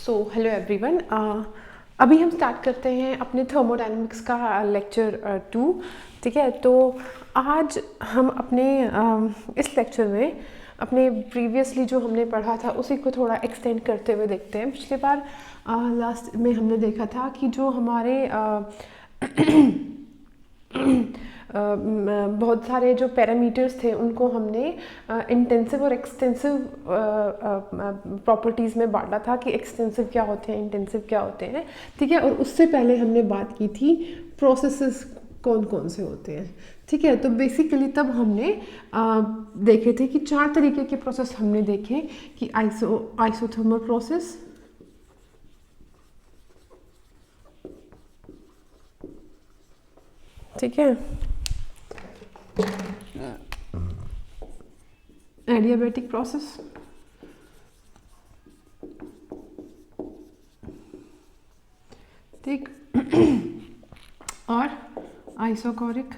So hello everyone, अभी हम start करते हैं अपने थर्मोडायनेमिक्स का लेक्चर 2। ठीक है, तो आज हम अपने इस लेक्चर में अपने प्रीवियसली जो हमने पढ़ा था उसी को थोड़ा एक्सटेंड करते हुए देखते हैं। पिछली बार लास्ट में हमने देखा था कि जो हमारे बहुत सारे जो पैरामीटर्स थे उनको हमने इंटेंसिव और एक्सटेंसिव प्रॉपर्टीज़ में बांटा था कि एक्सटेंसिव क्या होते हैं, इंटेंसिव क्या होते हैं। ठीक है, और उससे पहले हमने बात की थी प्रोसेसेस कौन कौन से होते हैं। ठीक है, तो बेसिकली तब हमने देखे थे कि 4 तरीके के प्रोसेस हमने देखे कि आइसोथर्मल प्रोसेस, ठीक है, एडियाबैटिक प्रोसेस, ठीक, और आइसोकोरिक,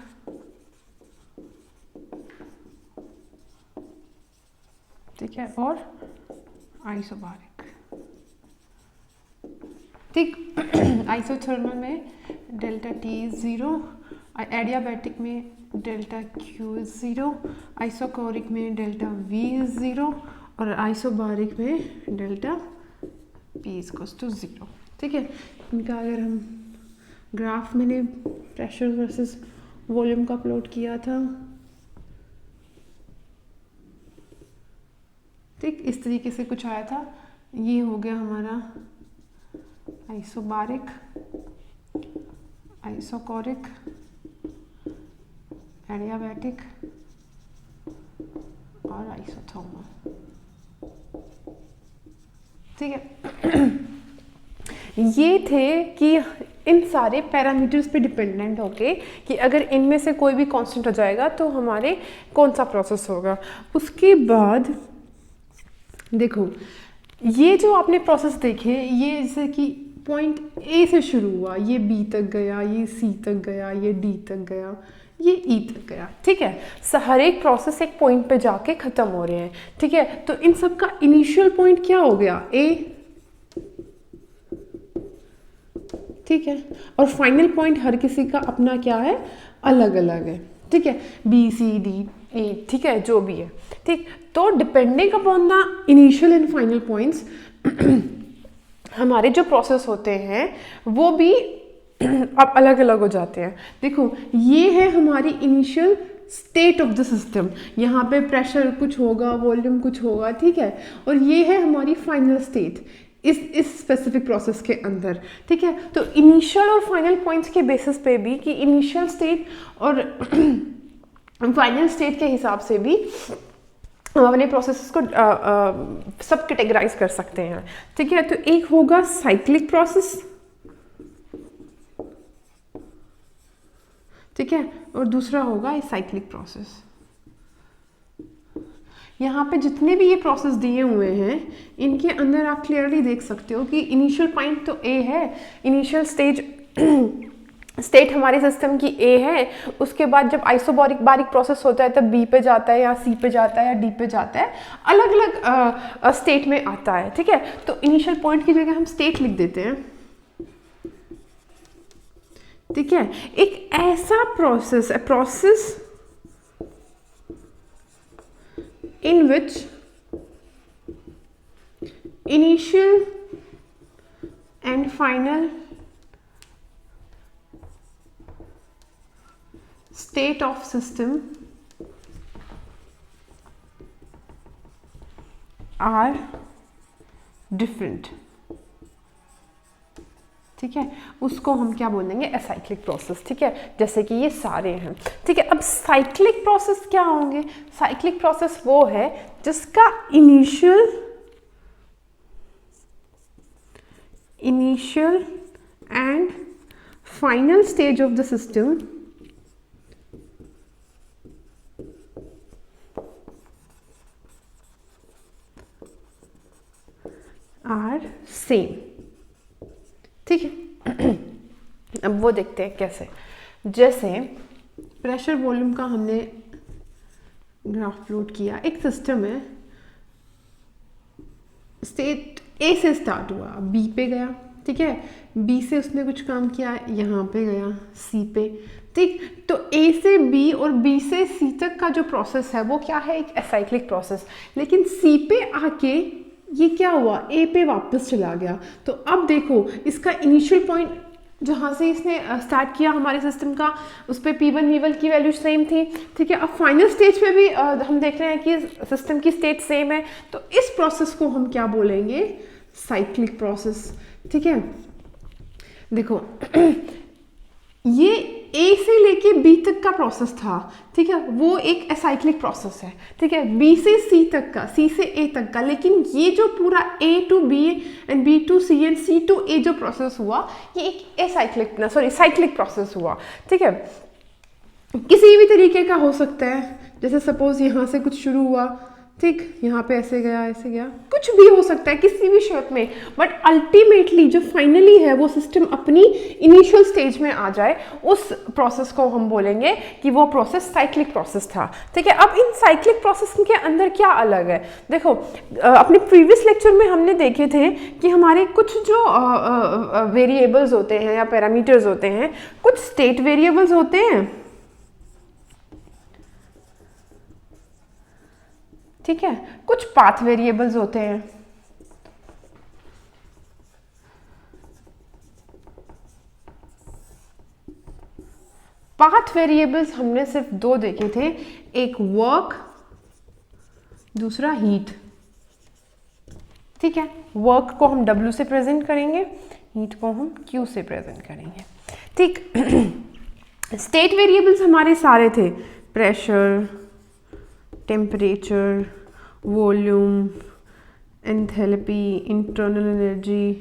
ठीक है, और आइसोबारिक। ठीक, आइसोथर्मल में डेल्टा टी इज 0, एडियाबैटिक में डेल्टा क्यू इज 0, आइसोकोरिक में डेल्टा वी इज 0 और आइसोबारिक में delta P is equals to 0। ठीक है, इनका अगर हम ग्राफ मैंने प्रेशर वर्सेस वॉल्यूम का प्लॉट किया था, ठीक, इस तरीके से कुछ आया था। ये हो गया हमारा आइसोबारिक, आइसोकोरिक, एडियाबैटिक और आइसोथर्मल। ठीक है, ये थे कि इन सारे पैरामीटर्स पे डिपेंडेंट होके कि अगर इनमें से कोई भी कांस्टेंट हो जाएगा तो हमारे कौन सा प्रोसेस होगा। उसके बाद देखो, ये जो आपने प्रोसेस देखे, ये जैसे कि पॉइंट ए से शुरू हुआ, ये बी तक गया, ये सी तक गया, ये डी तक गया, ये ई तक गया। ठीक है, हर एक प्रोसेस एक पॉइंट पे जाके ख़त्म हो रहे हैं। ठीक है, तो इन सब का इनिशियल पॉइंट क्या हो गया, ए, ठीक है, और फाइनल पॉइंट हर किसी का अपना क्या है, अलग अलग है। ठीक है, बी सी डी ए, ठीक है, जो भी है। ठीक, तो depending upon the initial and final points हमारे जो प्रोसेस होते हैं वो भी अब अलग अलग हो जाते हैं। देखो, ये है हमारी initial state of the system, यहाँ पे प्रेशर कुछ होगा, वॉल्यूम कुछ होगा, ठीक है, और ये है हमारी फाइनल स्टेट इस स्पेसिफिक प्रोसेस के अंदर। ठीक है, तो इनिशियल और फाइनल पॉइंट्स के बेसिस पे भी कि इनिशियल स्टेट और फाइनल स्टेट के हिसाब से भी हम अपने प्रोसेस को सब कैटेगराइज कर सकते हैं। ठीक है, तो एक होगा साइक्लिक प्रोसेस, ठीक है, और दूसरा होगा एसाइक्लिक प्रोसेस। यहाँ पे जितने भी ये प्रोसेस दिए हुए हैं इनके अंदर आप क्लियरली देख सकते हो कि इनिशियल पॉइंट तो ए है, इनिशियल स्टेट हमारे सिस्टम की ए है। उसके बाद जब आइसोबारिक प्रोसेस होता है तब बी पे जाता है या सी पे जाता है या डी पे जाता है, अलग अलग स्टेट में आता है। ठीक है, तो इनिशियल पॉइंट की जगह हम स्टेट लिख देते हैं। ठीक है, एक ऐसा process in which initial and final state of system are different। ठीक है, उसको हम क्या बोलेंगे, एसाइक्लिक प्रोसेस। ठीक है, जैसे कि ये सारे हैं। ठीक है, अब साइक्लिक प्रोसेस क्या होंगे, साइक्लिक प्रोसेस वो है जिसका initial and final stage of the system are same. ठीक है, अब वो देखते हैं कैसे। जैसे प्रेशर वॉल्यूम का हमने ग्राफ प्लॉट किया, एक सिस्टम है, स्टेट ए से स्टार्ट हुआ, बी पे गया, ठीक है, बी से उसने कुछ काम किया, यहाँ पे गया सी पे, ठीक। तो ए से बी और बी से सी तक का जो प्रोसेस है वो क्या है, एक एसाइक्लिक प्रोसेस। लेकिन सी पे आके ये क्या हुआ, ए पे वापस चला गया। तो अब देखो इसका इनिशियल पॉइंट जहाँ से इसने स्टार्ट किया हमारे सिस्टम का, उस पर P1 V1 की वैल्यू सेम थी, ठीक है। अब फाइनल स्टेज पे भी हम देख रहे हैं कि सिस्टम की स्टेट सेम है। तो इस प्रोसेस को हम क्या बोलेंगे, साइक्लिक प्रोसेस, ठीक है। देखो ये ए से लेके बी तक का प्रोसेस था, ठीक है, वो एक एसाइक्लिक प्रोसेस है, ठीक है। बी से सी तक का, सी से ए तक का, लेकिन ये जो पूरा A to B and B to C and C to A जो प्रोसेस हुआ, ये एक एसाइक्लिक साइक्लिक प्रोसेस हुआ, ठीक है। किसी भी तरीके का हो सकता है, जैसे सपोज यहाँ से कुछ शुरू हुआ, ठीक, यहाँ पे ऐसे गया ऐसे गया, कुछ भी हो सकता है किसी भी शेप में, बट अल्टीमेटली जो फाइनली है वो सिस्टम अपनी इनिशियल स्टेज में आ जाए, उस प्रोसेस को हम बोलेंगे कि वो प्रोसेस साइक्लिक प्रोसेस था, ठीक है। अब इन साइक्लिक प्रोसेस के अंदर क्या अलग है, देखो अपने प्रीवियस लेक्चर में हमने देखे थे कि हमारे कुछ जो वेरिएबल्स होते हैं या पैरामीटर्स होते हैं, कुछ स्टेट वेरिएबल्स होते हैं, ठीक है, कुछ पाथ वेरिएबल्स होते हैं। पाथ वेरिएबल्स हमने सिर्फ दो देखे थे, एक वर्क, दूसरा हीट, ठीक है। वर्क को हम W से प्रेजेंट करेंगे, हीट को हम Q से प्रेजेंट करेंगे, ठीक। स्टेट वेरिएबल्स हमारे सारे थे, pressure, temperature, volume, enthalpy, internal energy,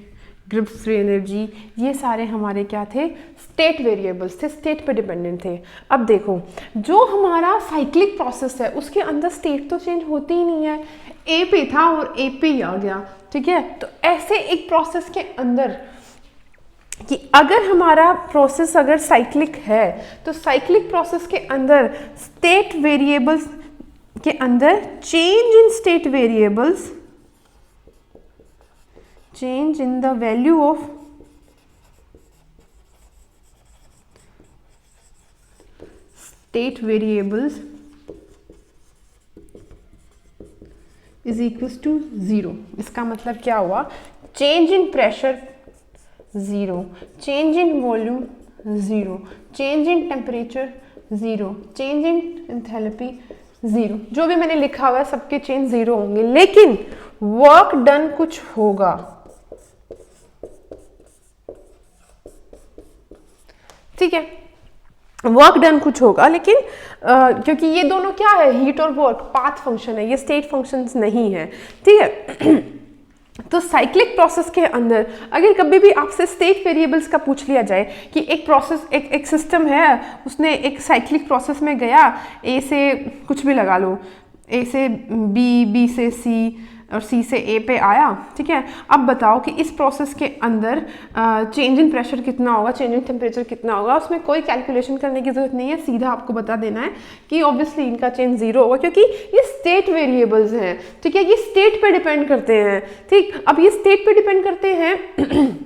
grip free energy, ये सारे हमारे क्या थे, स्टेट वेरिएबल्स थे, स्टेट पे डिपेंडेंट थे। अब देखो जो हमारा साइक्लिक प्रोसेस है उसके अंदर स्टेट तो चेंज होती ही नहीं है, ए पे था और ए पे ही आ गया, ठीक है। तो ऐसे एक प्रोसेस के अंदर कि अगर हमारा प्रोसेस अगर साइक्लिक है तो साइक्लिक प्रोसेस के अंदर स्टेट वेरिएबल्स के अंदर change in state variables, change in the value of state variables is equals to 0। इसका मतलब क्या हुआ, change in pressure 0, change in volume 0, change in temperature 0, change in enthalpy 0। जो भी मैंने लिखा हुआ है सबके चेंज 0 होंगे, लेकिन वर्क डन कुछ होगा, ठीक है, वर्क डन कुछ होगा, लेकिन क्योंकि ये दोनों क्या है, हीट और वर्क पाथ फंक्शन है, ये स्टेट फंक्शंस नहीं है, ठीक है। तो साइक्लिक प्रोसेस के अंदर अगर कभी भी आपसे स्टेट वेरिएबल्स का पूछ लिया जाए कि एक प्रोसेस एक सिस्टम है, उसने एक साइक्लिक प्रोसेस में गया, ए से कुछ भी लगा लो, ए से बी, बी से सी और सी से ए पे आया, ठीक है। अब बताओ कि इस प्रोसेस के अंदर चेंज इन प्रेशर कितना होगा, चेंज इन टेम्परेचर कितना होगा, उसमें कोई कैलकुलेशन करने की जरूरत नहीं है, सीधा आपको बता देना है कि ऑब्वियसली इनका चेंज 0 होगा, क्योंकि ये स्टेट वेरिएबल्स हैं, ठीक है, ये स्टेट पे डिपेंड करते हैं, ठीक। अब ये स्टेट पे डिपेंड करते हैं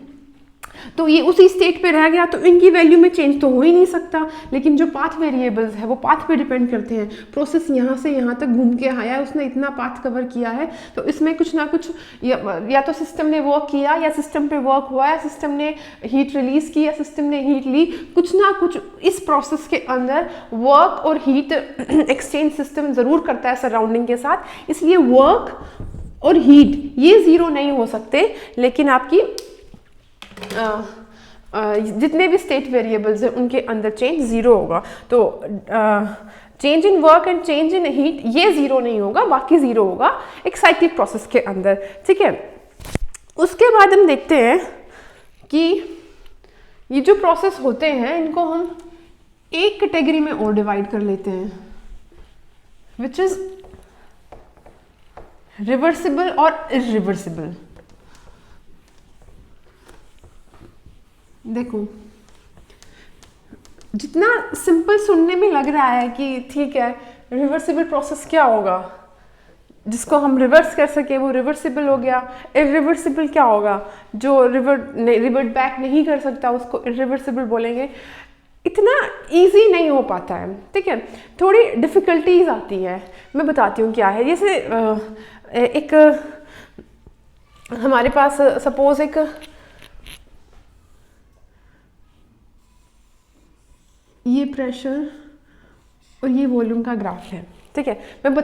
तो ये उसी स्टेट पे रह गया तो इनकी वैल्यू में चेंज तो हो ही नहीं सकता। लेकिन जो पाथ वेरिएबल्स है वो पाथ पे डिपेंड करते हैं, प्रोसेस यहाँ से यहाँ तक घूम के आया है, उसने इतना पाथ कवर किया है, तो इसमें कुछ ना कुछ या तो सिस्टम ने वर्क किया, या सिस्टम पे वर्क हुआ, या सिस्टम ने हीट रिलीज की, या सिस्टम ने हीट ली, कुछ ना कुछ इस प्रोसेस के अंदर वर्क और हीट एक्सचेंज सिस्टम ज़रूर करता है सराउंडिंग के साथ। इसलिए वर्क और हीट ये 0 नहीं हो सकते, लेकिन आपकी जितने भी स्टेट वेरिएबल्स हैं उनके अंदर चेंज 0 होगा। तो change in work and change in heat ये 0 नहीं होगा, बाकी 0 होगा एक साइक्लिक प्रोसेस के अंदर, ठीक है। उसके बाद हम देखते हैं कि ये जो प्रोसेस होते हैं इनको हम एक कैटेगरी में और डिवाइड कर लेते हैं, विच इज रिवर्सिबल और इरिवर्सिबल। देखो जितना सिंपल सुनने में लग रहा है कि ठीक है रिवर्सिबल प्रोसेस क्या होगा, जिसको हम रिवर्स कर सके वो रिवर्सिबल हो गया। इरिवर्सिबल क्या होगा, जो रिवर्ट बैक नहीं कर सकता उसको इरिवर्सिबल बोलेंगे। इतना इजी नहीं हो पाता है, ठीक है, थोड़ी डिफ़िकल्टीज आती है। मैं बताती हूँ क्या है। जैसे एक हमारे पास सपोज एक ये प्रेशर और ये वॉल्यूम का ग्राफ है, ठीक है। मैं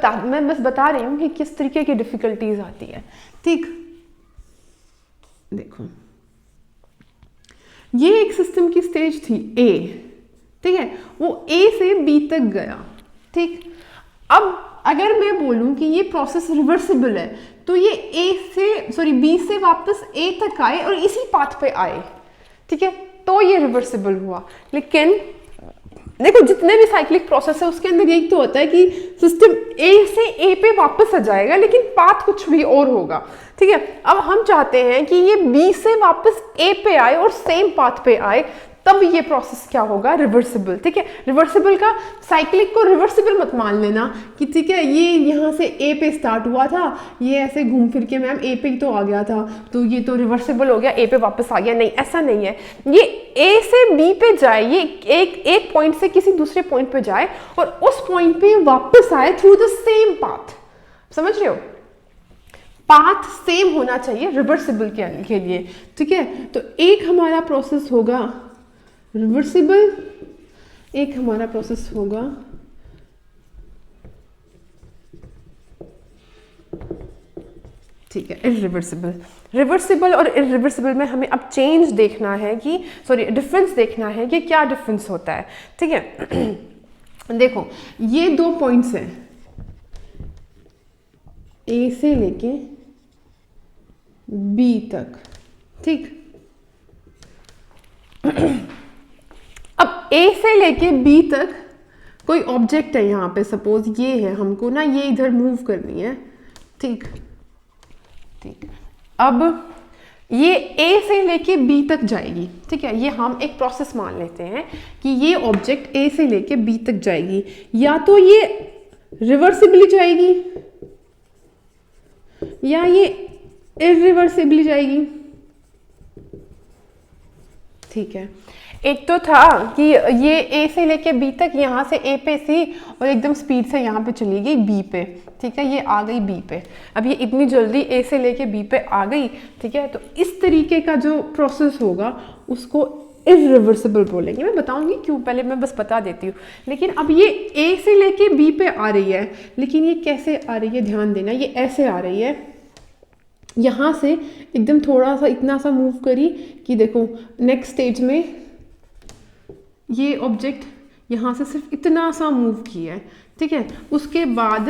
बस बता रही हूँ कि किस तरीके की डिफ़िकल्टीज आती है, ठीक। देखो ये एक सिस्टम की स्टेज थी ए, ठीक है, वो ए से बी तक गया, ठीक। अब अगर मैं बोलूं कि ये प्रोसेस रिवर्सिबल है तो ये बी से वापस ए तक आए और इसी पाथ पे आए, ठीक है, तो ये रिवर्सिबल हुआ। लेकिन देखो जितने भी साइक्लिक प्रोसेस है उसके अंदर यही तो होता है कि सिस्टम ए से ए पे वापस आ जाएगा लेकिन पाथ कुछ भी और होगा, ठीक है। अब हम चाहते हैं कि ये बी से वापस ए पे आए और सेम पाथ पे आए, तब ये प्रोसेस क्या होगा, रिवर्सिबल, ठीक है। रिवर्सिबल का साइक्लिक को रिवर्सिबल मत मान लेना कि ठीक है ये यहाँ से ए पे स्टार्ट हुआ था, ये ऐसे घूम फिर के मैम ए पे ही तो आ गया था तो ये तो रिवर्सिबल हो गया, ए पे वापस आ गया। नहीं, ऐसा नहीं है। ये ए से बी पे जाए, ये एक पॉइंट से किसी दूसरे पॉइंट पे जाए और उस पॉइंट पे वापस आए थ्रू द सेम पाथ। समझ रहे हो, पाथ सेम होना चाहिए रिवर्सिबल के लिए, ठीक है। तो एक हमारा प्रोसेस होगा रिवर्सिबल, एक हमारा प्रोसेस होगा ठीक है इरिवर्सिबल। रिवर्सिबल और इरिवर्सिबल में हमें अब चेंज देखना है कि डिफरेंस देखना है कि क्या डिफरेंस होता है, ठीक है। देखो ये 2 पॉइंट्स हैं, ए से लेके बी तक, ठीक। अब ए से लेके बी तक कोई ऑब्जेक्ट है यहाँ पे, सपोज ये है, हमको ना ये इधर मूव करनी है, ठीक ठीक। अब ये ए से लेके बी तक जाएगी, ठीक है। ये हम एक प्रोसेस मान लेते हैं कि ये ऑब्जेक्ट ए से लेके बी तक जाएगी, या तो ये रिवर्सिबली जाएगी या ये इरिवर्सिबली जाएगी, ठीक है। एक तो था कि ये ए से लेके बी तक यहाँ से ए पे सी और एकदम स्पीड से यहाँ पे चली गई बी पे, ठीक है, ये आ गई बी पे। अब ये इतनी जल्दी ए से लेके बी पे आ गई, ठीक है। तो इस तरीके का जो प्रोसेस होगा उसको इरिवर्सिबल बोलेंगे। मैं बताऊंगी क्यों, पहले मैं बस बता देती हूँ। लेकिन अब ये ए से लेके बी पे आ रही है, लेकिन ये कैसे आ रही है ध्यान देना, ये ऐसे आ रही है, यहाँ से एकदम थोड़ा सा इतना सा मूव करी कि देखो नेक्स्ट स्टेज में ये ऑब्जेक्ट यहाँ से सिर्फ इतना सा मूव किया है, ठीक है। उसके बाद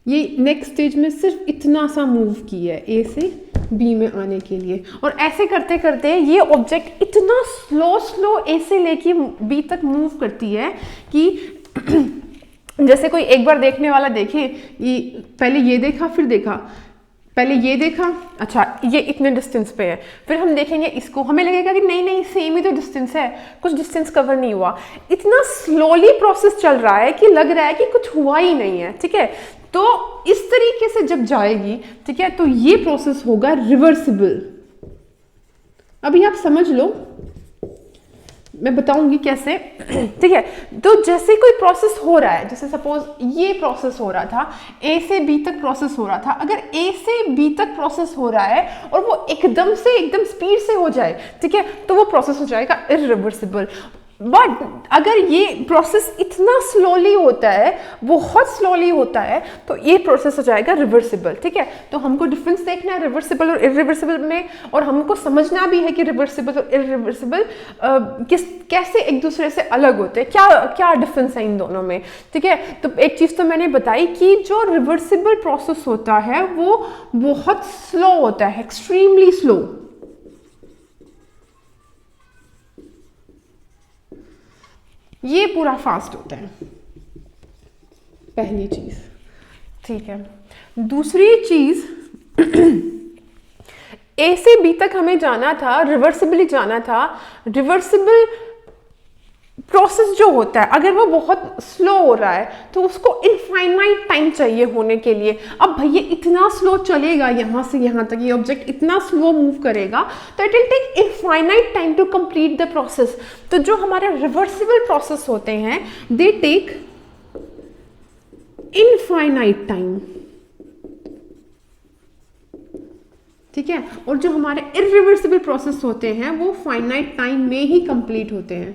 ये नेक्स्ट स्टेज में सिर्फ इतना सा मूव किया है ए से बी में आने के लिए, और ऐसे करते करते ये ऑब्जेक्ट इतना स्लो ए से लेके बी तक मूव करती है कि जैसे कोई एक बार देखने वाला देखे, ये पहले ये देखा फिर देखा, पहले ये देखा, अच्छा ये इतने डिस्टेंस पे है, फिर हम देखेंगे इसको, हमें लगेगा कि नहीं नहीं सेम ही तो डिस्टेंस है, कुछ डिस्टेंस कवर नहीं हुआ। इतना स्लोली प्रोसेस चल रहा है कि लग रहा है कि कुछ हुआ ही नहीं है, ठीक है। तो इस तरीके से जब जाएगी, ठीक है, तो ये प्रोसेस होगा रिवर्सिबल। अभी आप समझ लो, मैं बताऊंगी कैसे, ठीक है। तो जैसे कोई प्रोसेस हो रहा है, जैसे सपोज ये प्रोसेस हो रहा था, ए से बी तक प्रोसेस हो रहा था, अगर ए से बी तक प्रोसेस हो रहा है और वो एकदम स्पीड से हो जाए, ठीक है, तो वो प्रोसेस हो जाएगा इरिवर्सिबल। बट अगर ये प्रोसेस इतना स्लोली होता है, बहुत स्लोली होता है, तो ये प्रोसेस हो जाएगा रिवर्सिबल, ठीक है। तो हमको डिफरेंस देखना है रिवर्सिबल और इरिवर्सिबल में, और हमको समझना भी है कि रिवर्सिबल और इरिवर्सिबल कैसे एक दूसरे से अलग होते हैं, क्या डिफरेंस है इन दोनों में, ठीक है। तो एक चीज़ तो मैंने बताई कि जो रिवर्सिबल प्रोसेस होता है वो बहुत स्लो होता है, एक्सट्रीमली स्लो। ये पूरा फास्ट होता है, पहली चीज, ठीक है। दूसरी चीज, ए से बी तक हमें जाना था, रिवर्सिबली जाना था। रिवर्सिबल प्रोसेस जो होता है अगर वो बहुत स्लो हो रहा है तो उसको इनफाइनाइट टाइम चाहिए होने के लिए। अब भैया इतना स्लो चलेगा यहाँ से यहाँ तक, ये ऑब्जेक्ट इतना स्लो मूव करेगा तो it will take infinite time to complete the process. तो जो हमारे रिवर्सिबल प्रोसेस होते हैं दे टेक इनफाइनाइट टाइम, ठीक है, और जो हमारे इरिवर्सिबल प्रोसेस होते हैं वो फाइनाइट टाइम में ही कंप्लीट होते हैं,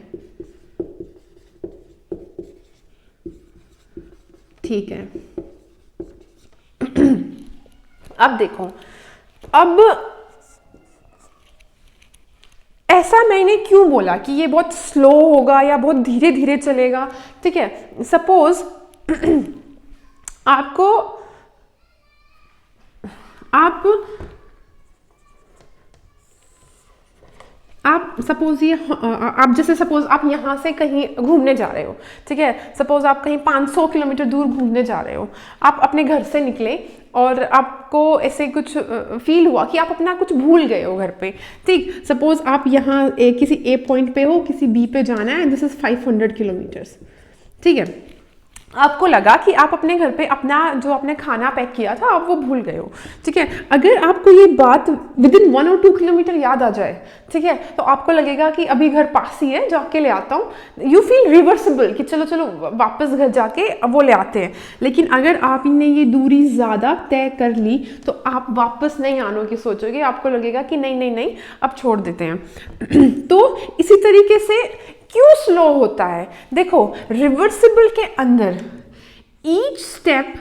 ठीक है। अब देखो, अब ऐसा मैंने क्यों बोला कि ये बहुत स्लो होगा या बहुत धीरे धीरे चलेगा, ठीक है। सपोज आप सपोज ये आप जैसे सपोज आप यहाँ से कहीं घूमने जा रहे हो, ठीक है, सपोज आप कहीं 500 किलोमीटर दूर घूमने जा रहे हो, आप अपने घर से निकले और आपको ऐसे कुछ फील हुआ कि आप अपना कुछ भूल गए हो घर पे, ठीक। सपोज आप यहाँ किसी ए पॉइंट पे हो, किसी बी पे जाना है, दिस इज 500 किलोमीटर्स, ठीक है। आपको लगा कि आप अपने घर पे अपना जो आपने खाना पैक किया था आप वो भूल गए हो, ठीक है। अगर आपको ये बात विद इन 1 और 2 किलोमीटर याद आ जाए, ठीक है, तो आपको लगेगा कि अभी घर पास ही है, जाके ले आता हूँ। यू फील रिवर्सिबल कि चलो चलो वापस घर जाके वो ले आते हैं। लेकिन अगर आपने ये दूरी ज़्यादा तय कर ली तो आप वापस नहीं आने की सोचोगे, आपको लगेगा कि नहीं नहीं नहीं अब छोड़ देते हैं। तो इसी तरीके से क्यों स्लो होता है, देखो रिवर्सिबल के अंदर each step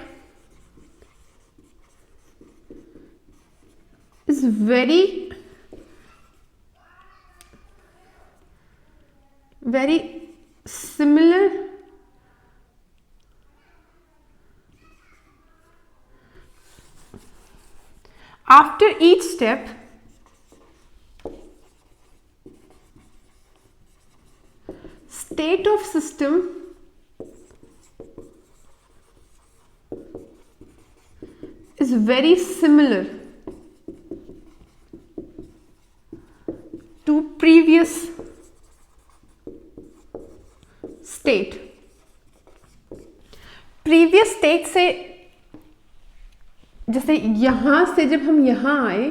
is very similar after each step state of system is very similar to previous state। previous state से जैसे यहां से जब हम यहां आए,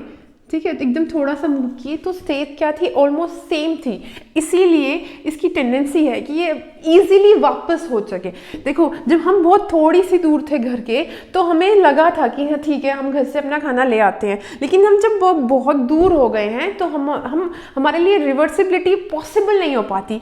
ठीक है, तो एकदम थोड़ा सा मूव किए तो स्टेट क्या थी, ऑलमोस्ट सेम थी, इसीलिए इसकी टेंडेंसी है कि ये इजीली वापस हो सके। देखो जब हम बहुत थोड़ी सी दूर थे घर के तो हमें लगा था कि हाँ ठीक है हम घर से अपना खाना ले आते हैं, लेकिन हम जब बहुत दूर हो गए हैं तो हम हमारे लिए रिवर्सिबिलिटी पॉसिबल नहीं हो पाती।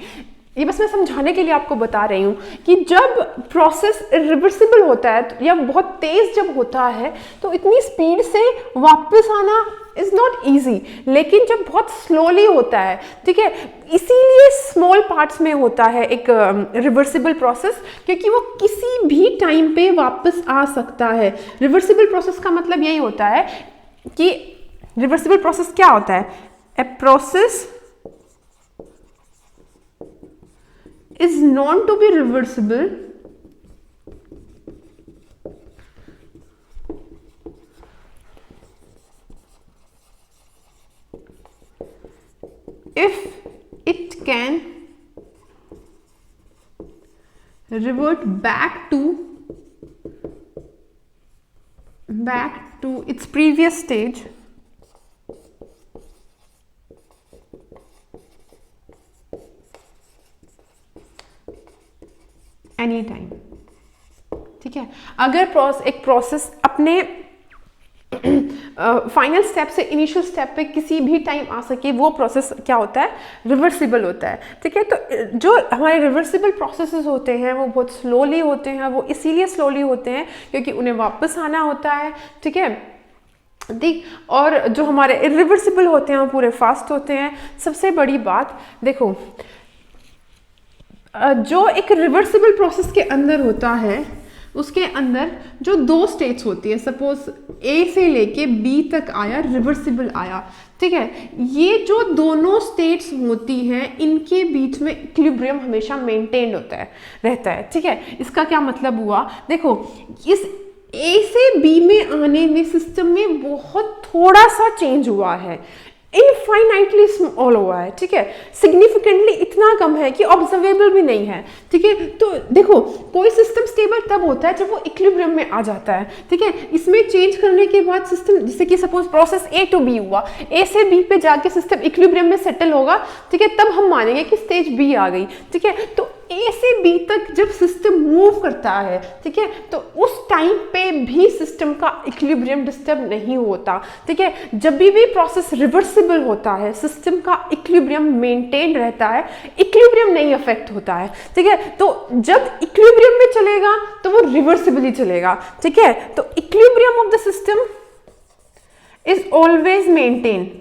ये बस मैं समझाने के लिए आपको बता रही हूँ कि जब प्रोसेस रिवर्सिबल होता है या बहुत तेज जब होता है तो इतनी स्पीड से वापस आना इज नॉट ईजी, लेकिन जब बहुत स्लोली होता है, ठीक है, इसीलिए स्मॉल पार्ट्स में होता है एक रिवर्सिबल प्रोसेस, क्योंकि वो किसी भी टाइम पे वापस आ सकता है। रिवर्सिबल प्रोसेस का मतलब यही होता है कि रिवर्सिबल प्रोसेस क्या होता है, a process is known to be reversible if it can revert back to its previous stage any time, ठीक है। अगर एक प्रोसेस अपने फाइनल स्टेप से इनिशियल स्टेप पे किसी भी टाइम आ सके, वो प्रोसेस क्या होता है, रिवर्सिबल होता है, ठीक है। तो जो हमारे रिवर्सिबल प्रोसेसेस होते हैं वो बहुत स्लोली होते हैं, वो इसीलिए स्लोली होते हैं क्योंकि उन्हें वापस आना होता है, ठीक है, ठीक। और जो हमारे इरिवर्सिबल होते हैं वो पूरे फास्ट होते हैं। सबसे बड़ी बात देखो, जो एक रिवर्सिबल प्रोसेस के अंदर होता है उसके अंदर जो 2 स्टेट्स होती है, सपोज ए से लेके बी तक आया, रिवर्सिबल आया, ठीक है, ये जो दोनों स्टेट्स होती हैं इनके बीच में इक्विलिब्रियम हमेशा मेंटेन रहता है, ठीक है। इसका क्या मतलब हुआ, देखो इस ए से बी में आने में सिस्टम में बहुत थोड़ा सा चेंज हुआ है, इनफाइनाइटली स्मॉल हुआ है, ठीक है, सिग्निफिकेंटली इतना कम है कि ऑब्जर्वेबल भी नहीं है, ठीक है। तो देखो कोई सिस्टम स्टेबल तब होता है जब वो इक्विलिब्रियम में आ जाता है, ठीक है। इसमें चेंज करने के बाद सिस्टम, जैसे कि suppose process A to B हुआ, ए से बी पे जाके सिस्टम इक्विलिब्रियम में सेटल होगा, ठीक है, तब हम मानेंगे कि स्टेज बी आ गई, ठीक है। तो ए से बी तक जब सिस्टम मूव करता है, ठीक है, तो उस टाइम पे भी सिस्टम का इक्विलिब्रियम डिस्टर्ब नहीं होता, ठीक है। जब भी प्रोसेस रिवर्सिबल होता है सिस्टम का इक्विलिब्रियम मेंटेन रहता है, इक्विलिब्रियम नहीं अफेक्ट होता है, ठीक है। तो जब इक्विलिब्रियम में चलेगा तो वो रिवर्सिबली चलेगा, ठीक है। तो equilibrium of the system is always maintain,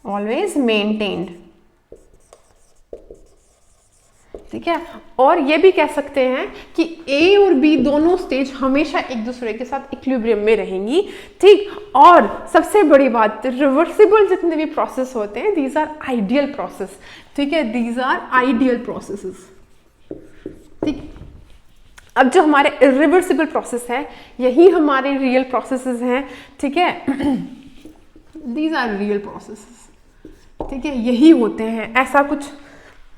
always maintained, ठीक है। और ये भी कह सकते हैं कि ए और बी दोनों स्टेज हमेशा एक दूसरे के साथ इक्विलिब्रियम में रहेंगी, ठीक। और सबसे बड़ी बात, रिवर्सिबल जितने भी प्रोसेस होते हैं दीज आर आइडियल प्रोसेस, ठीक है, दीज आर आइडियल प्रोसेसेस, ठीक। अब जो हमारे इरिवर्सिबल प्रोसेस है यही हमारे रियल प्रोसेसेस हैं, ठीक है। दीज आर रियल प्रोसेसेस, ठीक है, यही होते हैं, ऐसा कुछ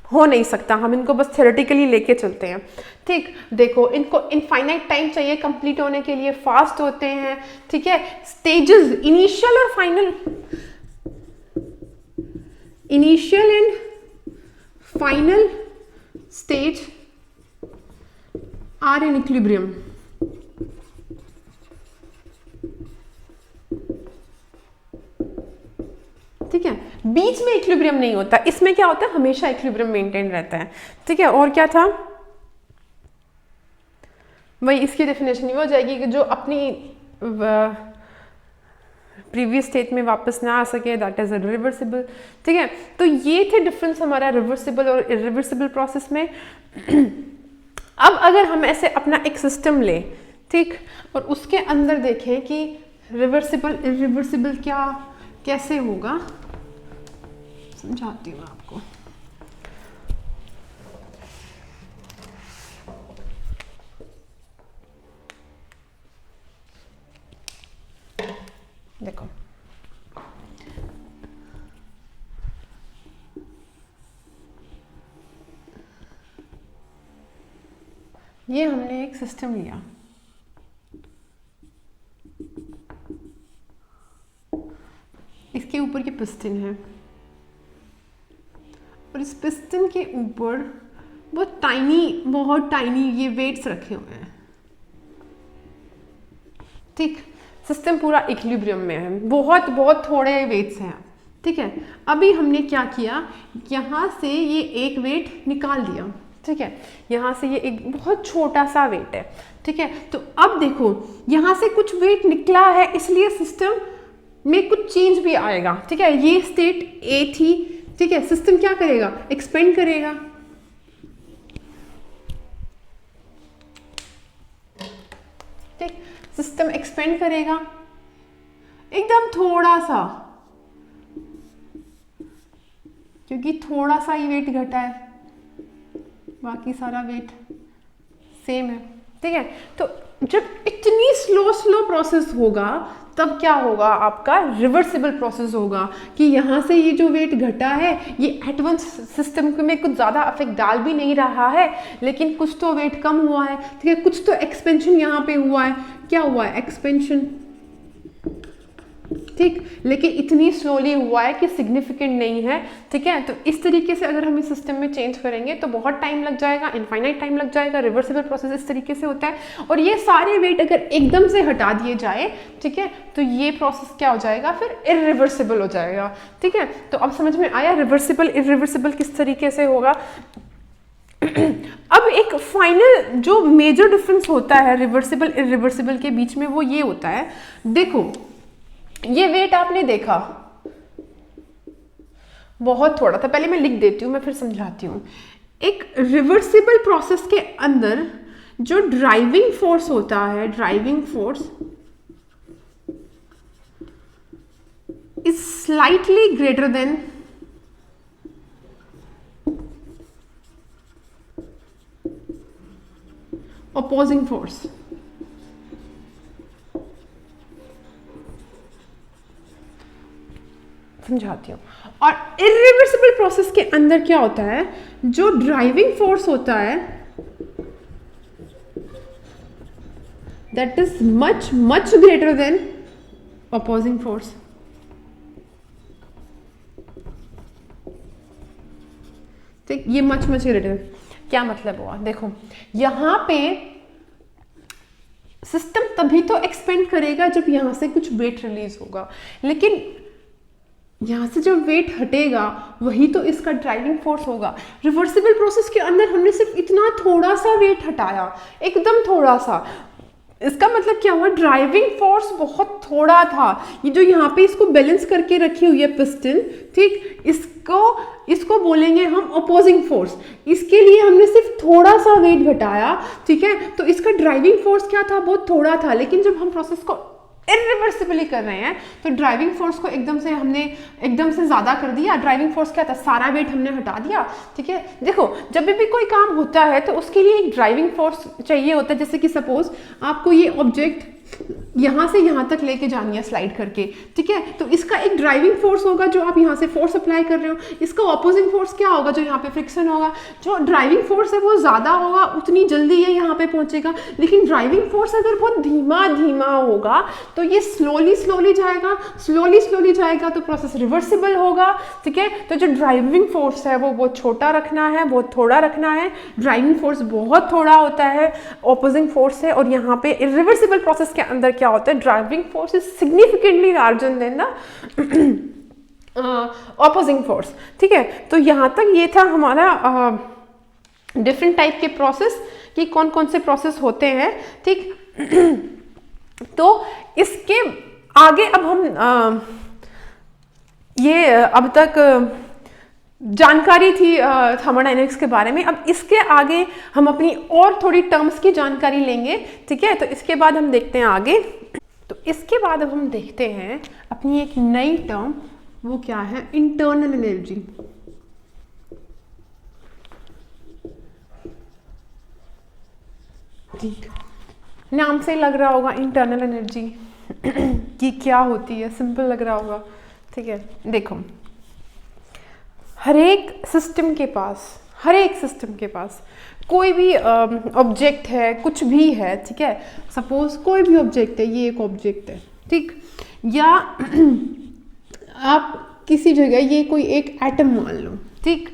हो नहीं सकता, हम इनको बस थ्योरेटिकली लेके चलते हैं, ठीक। देखो इनको इनफाइनाइट टाइम चाहिए कंप्लीट होने के लिए, फास्ट होते हैं, ठीक है। स्टेजेस इनिशियल और फाइनल, initial and final stage are in equilibrium, ठीक है। बीच में इक्विलिब्रियम नहीं होता, इसमें क्या होता है हमेशा इक्विलिब्रियम मेंटेन रहता है, ठीक है। और क्या था, वही इसकी डेफिनेशन ये हो जाएगी कि जो अपनी प्रीवियस स्टेट में वापस ना आ सके, दैट इज रिवर्सिबल, ठीक है। तो ये थे डिफरेंस हमारा रिवर्सिबल और इरिवर्सिबल प्रोसेस में। अब अगर हम ऐसे अपना एक सिस्टम ले, ठीक, और उसके अंदर देखें कि रिवर्सिबल इरिवर्सिबल क्या कैसे होगा, समझाती हूँ आपको। देखो ये हमने एक सिस्टम लिया, इसके ऊपर ये पिस्टन है और इस पिस्टन के ऊपर बहुत टाइनी ये वेट्स रखे हुए हैं, ठीक। सिस्टम पूरा इक्विलिब्रियम में है, बहुत थोड़े वेट्स हैं, ठीक है। अभी हमने क्या किया, यहाँ से ये एक वेट निकाल दिया, ठीक है, यहाँ से ये एक बहुत छोटा सा वेट है, ठीक है। तो अब देखो यहाँ से कुछ वेट निकला है, इसलिए सिस्टम में कुछ चेंज भी आएगा, ठीक है। ये स्टेट ए थी, ठीक है, सिस्टम क्या करेगा, एक्सपेंड करेगा, ठीक, सिस्टम एक्सपेंड करेगा एकदम थोड़ा सा, क्योंकि थोड़ा सा ही वेट घटा है, बाकी सारा वेट सेम है, ठीक है। तो जब इतनी स्लो प्रोसेस होगा तब क्या होगा, आपका रिवर्सिबल प्रोसेस होगा कि यहाँ से ये जो वेट घटा है ये एडवांस सिस्टम में कुछ ज़्यादा इफेक्ट डाल भी नहीं रहा है, लेकिन कुछ तो वेट कम हुआ है, ठीक है, कुछ तो एक्सपेंशन यहाँ पे हुआ है, क्या हुआ है, एक्सपेंशन, ठीक, लेकिन इतनी स्लोली हुआ है कि सिग्निफिकेंट नहीं है, ठीक है। तो इस तरीके से अगर हम इस सिस्टम में चेंज करेंगे तो बहुत टाइम लग जाएगा, इनफाइनाइट टाइम लग जाएगा। रिवर्सिबल प्रोसेस इस तरीके से होता है, और ये सारे वेट अगर एकदम से हटा दिए जाए, ठीक है, तो ये प्रोसेस क्या हो जाएगा, फिर इरिवर्सिबल हो जाएगा, ठीक है। तो अब समझ में आया रिवर्सिबल इरिवर्सिबल किस तरीके से होगा। अब एक फाइनल जो मेजर डिफरेंस होता है रिवर्सिबल इरिवर्सिबल के बीच में वो ये होता है, देखो ये वेट आपने देखा बहुत थोड़ा था, पहले मैं लिख देती हूँ, मैं फिर समझाती हूँ। एक रिवर्सिबल प्रोसेस के अंदर जो ड्राइविंग फोर्स होता है, driving force is slightly greater than opposing force. समझाती हूँ। और इरिवर्सिबल प्रोसेस के अंदर क्या होता है, जो ड्राइविंग फोर्स होता है that is much much greater than opposing force. ठीक, ये मच मच ग्रेटर क्या मतलब हुआ, देखो यहां पे सिस्टम तभी तो एक्सपेंड करेगा जब यहां से कुछ वेट रिलीज होगा, लेकिन यहाँ से जब वेट हटेगा वही तो इसका ड्राइविंग फोर्स होगा। रिवर्सिबल प्रोसेस के अंदर हमने सिर्फ इतना थोड़ा सा वेट हटाया, एकदम थोड़ा सा। इसका मतलब क्या हुआ, ड्राइविंग फोर्स बहुत थोड़ा था। ये जो यहाँ पे इसको बैलेंस करके रखी हुई है पिस्टन, ठीक, इसको बोलेंगे हम अपोजिंग फोर्स। इसके लिए हमने सिर्फ थोड़ा सा वेट घटाया, ठीक है, तो इसका ड्राइविंग फोर्स क्या था, बहुत थोड़ा था। लेकिन जब हम प्रोसेस को इरिवर्सिबली कर रहे हैं तो ड्राइविंग फोर्स को हमने एकदम से ज़्यादा कर दिया। ड्राइविंग फोर्स क्या था, सारा वेट हमने हटा दिया, ठीक है। देखो जब भी कोई काम होता है तो उसके लिए एक ड्राइविंग फोर्स चाहिए होता है। जैसे कि सपोज आपको ये ऑब्जेक्ट यहाँ से यहाँ तक लेके जानी है स्लाइड करके, ठीक है, तो इसका एक ड्राइविंग फोर्स होगा जो आप यहाँ से फोर्स अप्लाई कर रहे हो। इसका ऑपोजिंग फोर्स क्या होगा, जो यहाँ पे फ्रिक्शन होगा। जो ड्राइविंग फोर्स है वो ज़्यादा होगा, उतनी जल्दी ये यहाँ पे पहुँचेगा। लेकिन ड्राइविंग फोर्स अगर बहुत धीमा धीमा होगा तो ये स्लोली जाएगा तो प्रोसेस रिवर्सिबल होगा, ठीक है। तो जो ड्राइविंग फोर्स है वो बहुत छोटा रखना है, बहुत थोड़ा रखना है। ड्राइविंग फोर्स बहुत थोड़ा होता है, ऑपोजिंग फोर्स है। और यहाँ पे इरिवर्सिबल प्रोसेस के अंदर क्या होता है, driving force is significantly larger than the opposing force, ठीक है। तो यहाँ तक ये था हमारा डिफरेंट टाइप के प्रोसेस कि कौन कौन से प्रोसेस होते हैं, ठीक। तो इसके आगे अब हम ये अब तक जानकारी थी थर्मोडायनेमिक्स के बारे में। अब इसके आगे हम अपनी और थोड़ी टर्म्स की जानकारी लेंगे, ठीक है। तो इसके बाद हम देखते हैं आगे। तो इसके बाद अब हम देखते हैं अपनी एक नई टर्म, वो क्या है, इंटरनल एनर्जी। ठीक, नाम से लग रहा होगा इंटरनल एनर्जी कि क्या होती है, सिंपल लग रहा होगा, ठीक है। देखो हर एक सिस्टम के पास कोई भी ऑब्जेक्ट है, कुछ भी है, ठीक है। सपोज कोई भी ऑब्जेक्ट है, ये एक ऑब्जेक्ट है, ठीक, या आप किसी जगह ये कोई एक एटम मान लो, ठीक।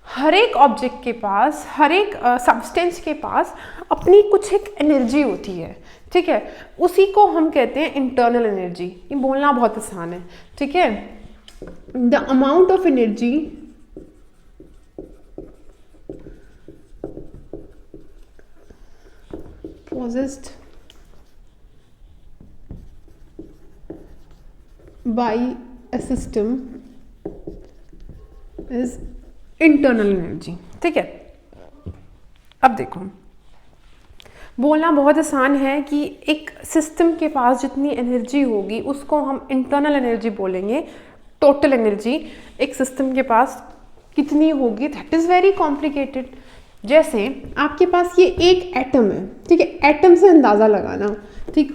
हर एक ऑब्जेक्ट के पास, हर एक सब्सटेंस के पास अपनी कुछ एक एनर्जी होती है, ठीक है। उसी को हम कहते हैं इंटरनल एनर्जी। ये बोलना बहुत आसान है, ठीक है। The amount of energy possessed by a system is internal energy, ठीक है। अब देखो बोलना बहुत आसान है कि एक सिस्टम के पास जितनी एनर्जी होगी उसको हम इंटरनल एनर्जी बोलेंगे। टोटल एनर्जी एक सिस्टम के पास कितनी होगी, दैट इज़ वेरी कॉम्प्लिकेटेड। जैसे आपके पास ये एक एटम है, ठीक है, एटम से अंदाज़ा लगाना, ठीक।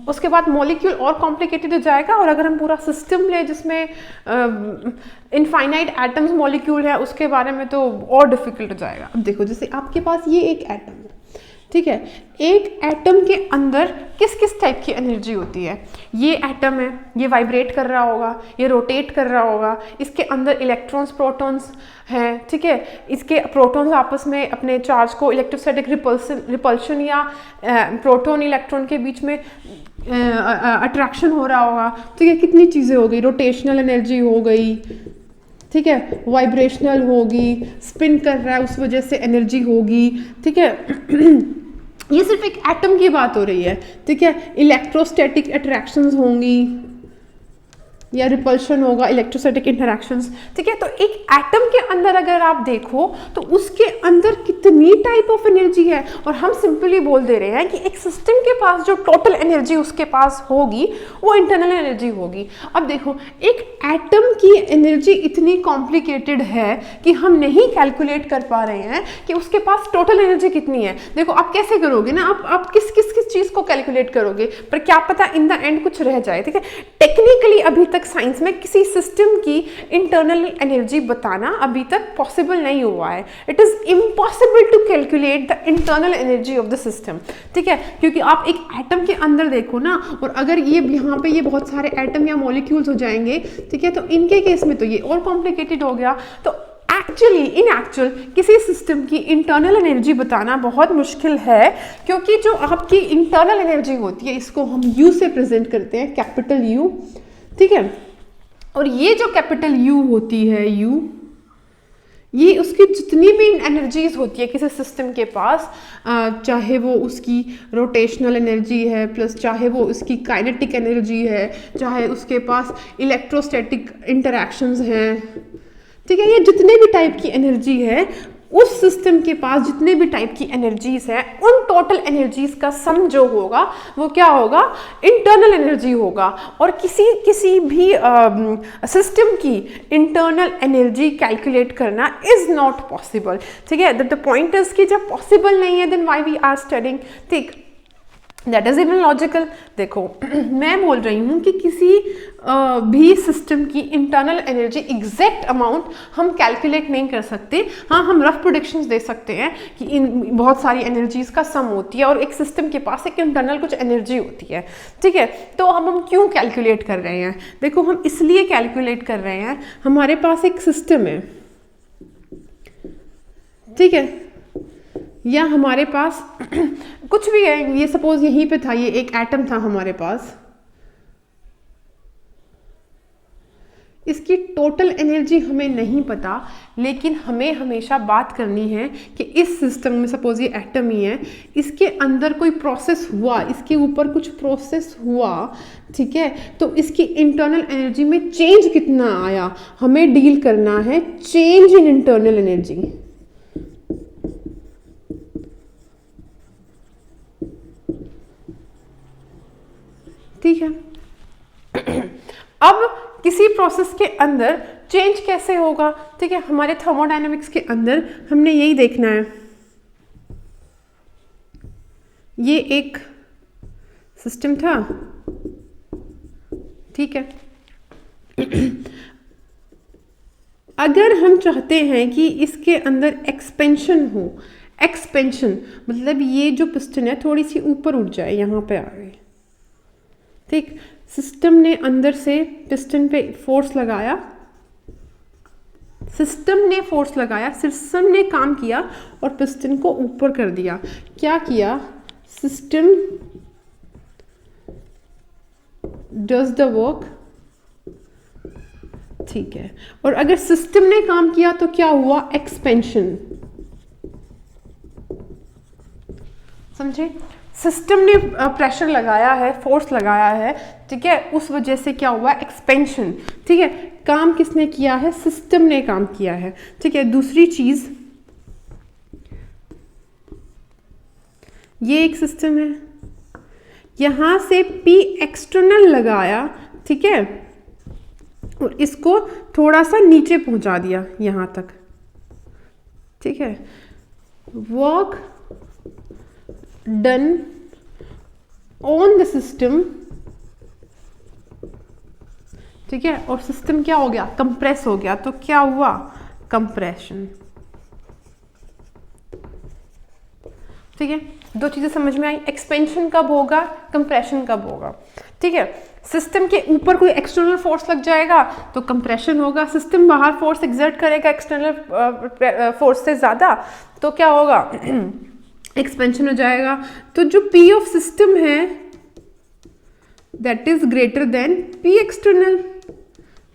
उसके बाद मॉलिक्यूल और कॉम्प्लिकेटेड हो जाएगा। और अगर हम पूरा सिस्टम ले जिसमें इनफाइनाइट एटम्स मॉलिक्यूल है, उसके बारे में तो और डिफिकल्ट हो जाएगा। अब देखो जैसे आपके पास ये एक एटम है, ठीक है, एक एटम के अंदर किस किस टाइप की एनर्जी होती है। ये एटम है, ये वाइब्रेट कर रहा होगा, ये रोटेट कर रहा होगा, इसके अंदर इलेक्ट्रॉन्स प्रोटॉन्स हैं, ठीक है। इसके प्रोटॉन्स आपस में अपने चार्ज को इलेक्ट्रोस्टैटिक रिपल्शन या प्रोटॉन इलेक्ट्रॉन के बीच में अट्रैक्शन हो रहा होगा, ठीक है। कितनी चीज़ें हो गई, रोटेशनल एनर्जी हो गई, ठीक है, वाइब्रेशनल होगी, स्पिन कर रहा है उस वजह से एनर्जी होगी, ठीक है। ये सिर्फ एक एटम की बात हो रही है, ठीक है। इलेक्ट्रोस्टैटिक अट्रैक्शंस होंगी, या रिपल्शन होगा, इलेक्ट्रोस्टैटिक इंटरैक्शंस, ठीक है। तो एक एटम के अंदर अगर आप देखो तो उसके अंदर कितनी टाइप ऑफ एनर्जी है, और हम सिंपली बोल दे रहे हैं कि एक सिस्टम के पास जो टोटल एनर्जी उसके पास होगी वो इंटरनल एनर्जी होगी। अब देखो एक एटम की एनर्जी इतनी कॉम्प्लिकेटेड है कि हम नहीं कैलकुलेट कर पा रहे हैं कि उसके पास टोटल एनर्जी कितनी है। देखो आप कैसे करोगे ना, आप किस किस किस चीज़ को कैलकुलेट करोगे, पर क्या पता इन द एंड कुछ रह जाए, ठीक है। टेक्निकली अभी तक साइंस में किसी सिस्टम की इंटरनल एनर्जी बताना अभी तक पॉसिबल नहीं हुआ है। It is impossible to calculate the internal energy of the system, ठीक है। क्योंकि आप एक एटम के अंदर देखो ना, और अगर ये यहाँ पे ये बहुत सारे एटम या मॉलिक्यूल्स हो जाएंगे, ठीक है, तो इनके केस में तो ये और कॉम्प्लिकेटेड हो गया। तो इन एक्चुअल किसी सिस्टम की इंटरनल एनर्जी बताना बहुत मुश्किल है, क्योंकि जो आपकी इंटरनल एनर्जी होती है इसको हम यू से प्रेजेंट करते हैं, कैपिटल यू, ठीक है। और ये जो कैपिटल यू होती है, यू, ये उसकी जितनी भी एनर्जीज होती है किसी सिस्टम के पास, चाहे वो उसकी रोटेशनल एनर्जी है, प्लस चाहे वो उसकी काइनेटिक एनर्जी है, चाहे उसके पास इलेक्ट्रोस्टैटिक इंटरैक्शंस हैं, ठीक है, ये जितने भी टाइप की एनर्जी है उस सिस्टम के पास, जितने भी टाइप की एनर्जीज है, उन टोटल एनर्जीज का सम जो होगा वो क्या होगा, इंटरनल एनर्जी होगा। और किसी भी सिस्टम की इंटरनल एनर्जी कैलकुलेट करना इज नॉट पॉसिबल, ठीक है। द पॉइंट इज कि जब पॉसिबल नहीं है then why we are studying, ठीक, दैट इज इवन लॉजिकल। देखो मैं बोल रही हूँ कि किसी भी सिस्टम की इंटरनल एनर्जी एग्जैक्ट अमाउंट हम कैलकुलेट नहीं कर सकते। हाँ, हम रफ प्रोडिक्शंस दे सकते हैं कि इन बहुत सारी एनर्जीज का सम होती है और एक सिस्टम के पास एक इंटरनल कुछ एनर्जी होती है, ठीक है। तो हम क्यों कैलकुलेट कर रहे हैं, देखो हम इसलिए कैलकुलेट कर रहे हैं, हमारे पास एक सिस्टम है, ठीक है, या हमारे पास कुछ भी है, ये सपोज यहीं पे था, ये एक एटम था हमारे पास, इसकी टोटल एनर्जी हमें नहीं पता, लेकिन हमें हमेशा बात करनी है कि इस सिस्टम में सपोज ये एटम ही है, इसके अंदर कोई प्रोसेस हुआ, इसके ऊपर कुछ प्रोसेस हुआ, ठीक है, तो इसकी इंटरनल एनर्जी में चेंज कितना आया, हमें डील करना है चेंज इन इंटरनल एनर्जी, ठीक है। अब किसी प्रोसेस के अंदर चेंज कैसे होगा, ठीक है, हमारे थर्मोडायनेमिक्स के अंदर हमने यही देखना है। ये एक सिस्टम था, ठीक है। अगर हम चाहते हैं कि इसके अंदर एक्सपेंशन हो, एक्सपेंशन मतलब ये जो पिस्टन है थोड़ी सी ऊपर उठ जाए, यहाँ पे आ गई, ठीक, सिस्टम ने अंदर से पिस्टन पे फोर्स लगाया, सिस्टम ने फोर्स लगाया, सिस्टम ने काम किया और पिस्टन को ऊपर कर दिया। क्या किया, सिस्टम डज द वर्क, ठीक है। और अगर सिस्टम ने काम किया तो क्या हुआ, एक्सपेंशन, समझे। सिस्टम ने प्रेशर लगाया है, फोर्स लगाया है, ठीक है, उस वजह से क्या हुआ, एक्सपेंशन, ठीक है। काम किसने किया है, सिस्टम ने काम किया है, ठीक है। दूसरी चीज, ये एक सिस्टम है, यहां से P एक्सटर्नल लगाया, ठीक है, और इसको थोड़ा सा नीचे पहुंचा दिया यहां तक, ठीक है। Work done on the system, ठीक है, और सिस्टम क्या हो गया, कंप्रेस हो गया, तो क्या हुआ, कंप्रेशन, ठीक है। दो चीजें समझ में आई, एक्सपेंशन कब होगा, कंप्रेशन कब होगा, ठीक है। सिस्टम के ऊपर कोई एक्सटर्नल फोर्स लग जाएगा तो कंप्रेशन होगा, सिस्टम बाहर फोर्स एक्सर्ट करेगा एक्सटर्नल फोर्स से ज्यादा तो क्या होगा, एक्सपेंशन हो जाएगा। तो जो P ऑफ सिस्टम है that is greater than P external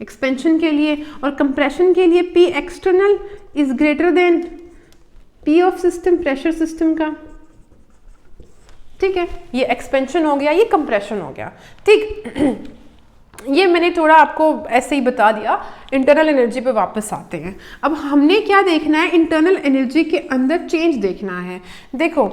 expansion के लिए, और कंप्रेशन के लिए P external is greater than P of system, pressure system का, ठीक है। ये एक्सपेंशन हो गया, ये कंप्रेशन हो गया, ठीक। ये मैंने थोड़ा आपको ऐसे ही बता दिया। इंटरनल एनर्जी पे वापस आते हैं। अब हमने क्या देखना है, इंटरनल एनर्जी के अंदर चेंज देखना है। देखो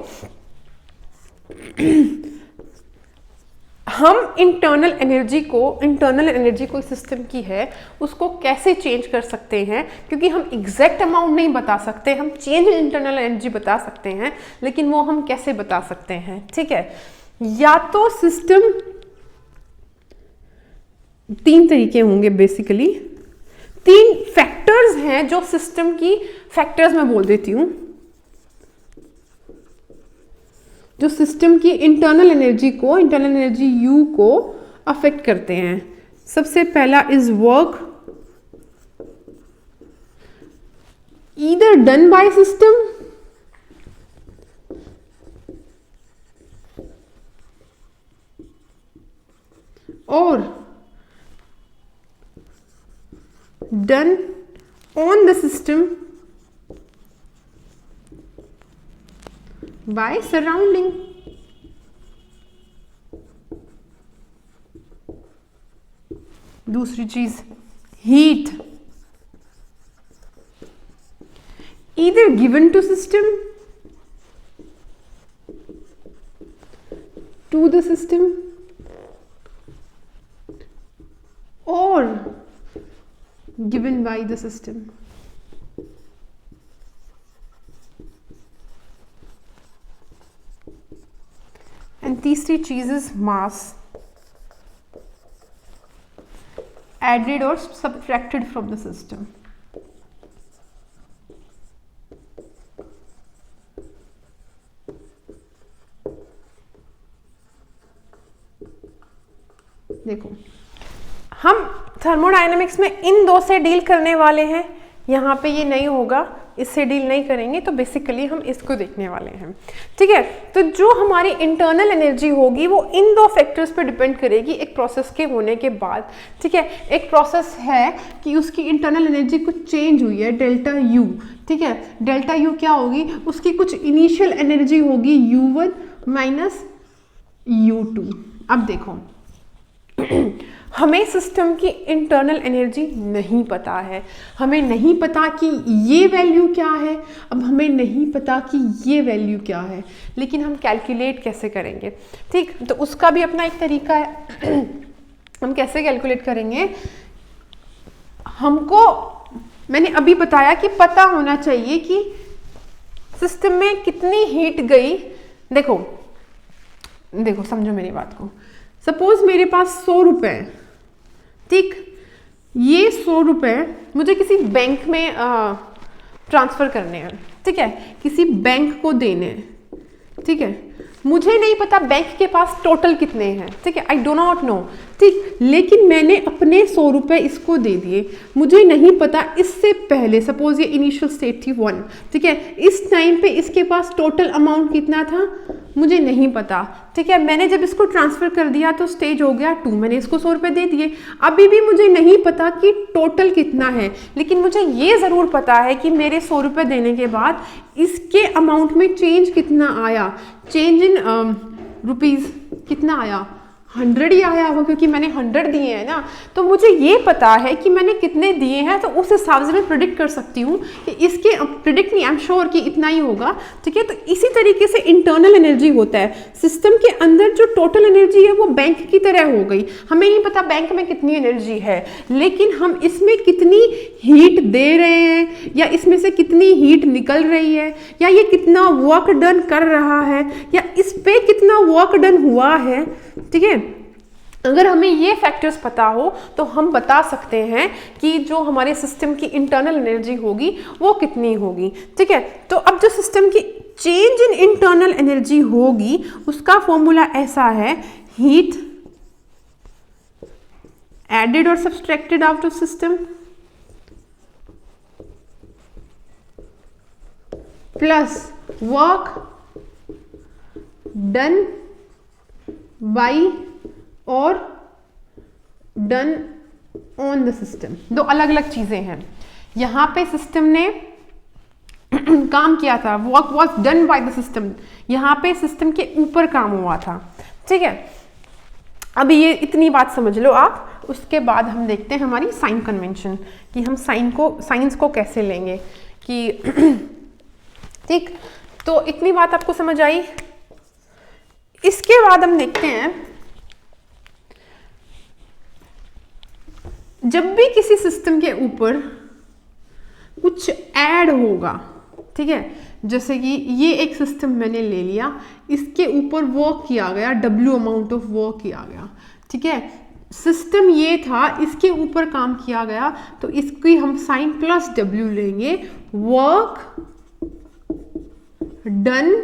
हम इंटरनल एनर्जी को सिस्टम की है उसको कैसे चेंज कर सकते हैं, क्योंकि हम एग्जैक्ट अमाउंट नहीं बता सकते, हम चेंज इन इंटरनल एनर्जी बता सकते हैं, लेकिन वो हम कैसे बता सकते हैं, ठीक है। या तो सिस्टम, तीन तरीके होंगे बेसिकली, तीन फैक्टर्स हैं जो सिस्टम की, फैक्टर्स मैं बोल देती हूं, जो सिस्टम की इंटरनल एनर्जी यू को अफेक्ट करते हैं। सबसे पहला is work either done by system और done on the system by surrounding. दूसरी चीज heat either given to system, to the system or given by the system. And तीसरी चीज is mass added or subtracted from the system. देखो हम thermodynamics में इन दो से डील करने वाले हैं, यहाँ पे ये नहीं होगा, इससे डील नहीं करेंगे, तो बेसिकली हम इसको देखने वाले हैं, ठीक है। तो जो हमारी इंटरनल एनर्जी होगी वो इन दो फैक्टर्स पे डिपेंड करेगी एक प्रोसेस के होने के बाद, ठीक है। एक प्रोसेस है कि उसकी इंटरनल एनर्जी कुछ चेंज हुई है, डेल्टा यू, ठीक है। डेल्टा यू क्या होगी, उसकी कुछ इनिशियल एनर्जी होगी U1 माइनस U2। अब देखो हमें सिस्टम की इंटरनल एनर्जी नहीं पता है, हमें नहीं पता कि ये वैल्यू क्या है, अब हमें नहीं पता कि ये वैल्यू क्या है, लेकिन हम कैलकुलेट कैसे करेंगे, ठीक। तो उसका भी अपना एक तरीका है। हम कैसे कैलकुलेट करेंगे, हमको मैंने अभी बताया कि पता होना चाहिए कि सिस्टम में कितनी हीट गई। देखो समझो मेरी बात को। सपोज मेरे पास 100 रुपए, ठीक, ये 100 रुपए मुझे किसी बैंक में ट्रांसफर करने हैं, ठीक है, किसी बैंक को देने हैं, ठीक है। मुझे नहीं पता बैंक के पास टोटल कितने हैं, ठीक है, आई डो नॉट नो, ठीक। लेकिन मैंने अपने 100 रुपए इसको दे दिए, मुझे नहीं पता इससे पहले, सपोज ये इनिशियल स्टेट थी 1, ठीक है, इस टाइम पे इसके पास टोटल अमाउंट कितना था मुझे नहीं पता, ठीक है। मैंने जब इसको ट्रांसफर कर दिया तो स्टेज हो गया 2, मैंने इसको 100 रुपए दे दिए, अभी भी मुझे नहीं पता कि टोटल कितना है, लेकिन मुझे ये ज़रूर पता है कि मेरे 100 रुपए देने के बाद इसके अमाउंट में चेंज कितना आया, चेंज इन रुपीज़ कितना आया, 100 ही आया होगा, क्योंकि मैंने 100 दिए हैं ना, तो मुझे ये पता है कि मैंने कितने दिए हैं, तो उस हिसाब से मैं प्रिडिक्ट कर सकती हूँ कि इसके, प्रिडिक्ट नहीं, आई एम श्योर कि इतना ही होगा, ठीक है। तो इसी तरीके से इंटरनल एनर्जी होता है, सिस्टम के अंदर जो टोटल एनर्जी है वो बैंक की तरह हो गई। हमें नहीं पता बैंक में कितनी एनर्जी है, लेकिन हम इसमें कितनी हीट दे रहे हैं, या इसमें से कितनी हीट निकल रही है, या ये कितना वर्क डन कर रहा है, या इस पे कितना वर्क डन हुआ है, ठीक है। अगर हमें ये फैक्टर्स पता हो तो हम बता सकते हैं कि जो हमारे सिस्टम की इंटरनल एनर्जी होगी वो कितनी होगी, ठीक है। तो अब जो सिस्टम की चेंज इन इंटरनल एनर्जी होगी उसका फॉर्मूला ऐसा है, हीट एडेड और subtracted out of system plus work done by और डन ऑन द सिस्टम। दो अलग अलग चीजें हैं। यहाँ पे सिस्टम ने काम किया था, work was done by the system, यहाँ पे सिस्टम के ऊपर काम हुआ था, ठीक है। अभी ये इतनी बात समझ लो आप। उसके बाद हम देखते हैं हमारी साइन कन्वेंशन, कि हम साइंस को कैसे लेंगे कि ठीक। तो इतनी बात आपको समझ आई। इसके बाद हम देखते हैं जब भी किसी सिस्टम के ऊपर कुछ ऐड होगा, ठीक है, जैसे कि ये एक सिस्टम मैंने ले लिया, इसके ऊपर वर्क किया गया, W अमाउंट ऑफ वर्क किया गया, ठीक है, सिस्टम ये था, इसके ऊपर काम किया गया, तो इसकी हम साइन प्लस W लेंगे, work done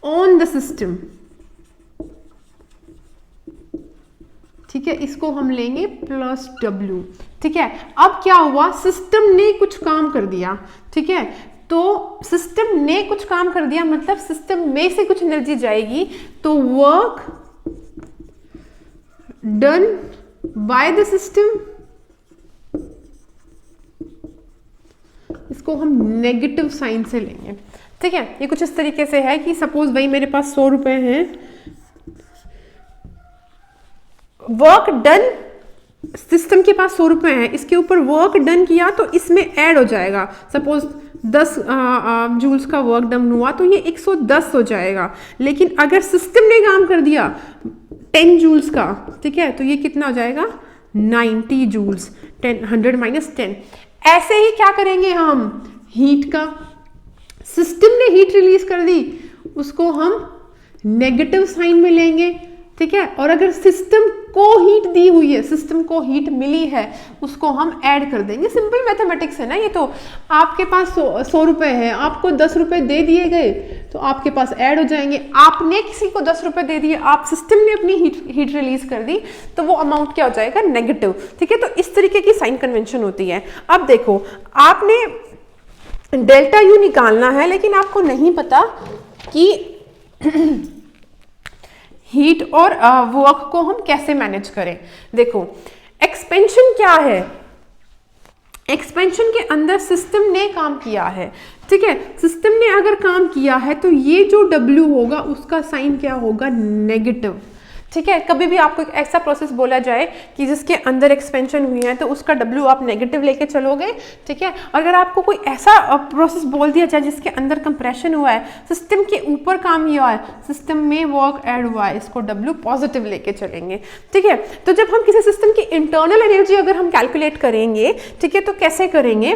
on the system, ठीक है, इसको हम लेंगे प्लस W, ठीक है। अब क्या हुआ, सिस्टम ने कुछ काम कर दिया, ठीक है, तो सिस्टम ने कुछ काम कर दिया मतलब सिस्टम में से कुछ एनर्जी जाएगी, तो work done by the system, इसको हम नेगेटिव साइन से लेंगे, ठीक है। ये कुछ इस तरीके से है कि सपोज भाई मेरे पास 100 रुपए हैं, वर्क डन, सिस्टम के पास 100 रुपए हैं, इसके ऊपर वर्क डन किया तो इसमें ऐड हो जाएगा, सपोज 10 जूल्स का वर्क डन हुआ तो ये 110 हो जाएगा। लेकिन अगर सिस्टम ने काम कर दिया 10 जूल्स का, ठीक है, तो ये कितना हो जाएगा 90 जूल्स, 100 माइनस 10। ऐसे ही क्या करेंगे हम, हीट का, सिस्टम ने हीट रिलीज कर दी, उसको हम नेगेटिव साइन में लेंगे, ठीक है, और अगर सिस्टम को हीट दी हुई है, सिस्टम को हीट मिली है, उसको हम ऐड कर देंगे। सिंपल मैथमेटिक्स है ना ये तो। आपके पास 100 रुपए है, आपको 10 रुपए दे दिए गए तो आपके पास ऐड हो जाएंगे। आपने किसी को 10 रुपए दे दिए, आप सिस्टम ने अपनी हीट रिलीज कर दी, तो वो अमाउंट क्या हो जाएगा, नेगेटिव, ठीक है। तो इस तरीके की साइन कन्वेंशन होती है। अब देखो, आपने डेल्टा यू निकालना है, लेकिन आपको नहीं पता कि हीट और वर्क को हम कैसे मैनेज करें। देखो, एक्सपेंशन क्या है, एक्सपेंशन के अंदर सिस्टम ने काम किया है, ठीक है, सिस्टम ने अगर काम किया है तो ये जो W होगा उसका साइन क्या होगा, नेगेटिव, ठीक है। कभी भी आपको एक ऐसा प्रोसेस बोला जाए कि जिसके अंदर एक्सपेंशन हुई है तो उसका W आप नेगेटिव लेके चलोगे, ठीक है। अगर आपको कोई ऐसा प्रोसेस बोल दिया जाए जिसके अंदर कंप्रेशन हुआ है, सिस्टम के ऊपर काम किया है, सिस्टम में वर्क ऐड हुआ है, इसको W पॉजिटिव लेके चलेंगे, ठीक है। तो जब हम किसी सिस्टम की इंटरनल एनर्जी अगर हम कैलकुलेट करेंगे, ठीक है, तो कैसे करेंगे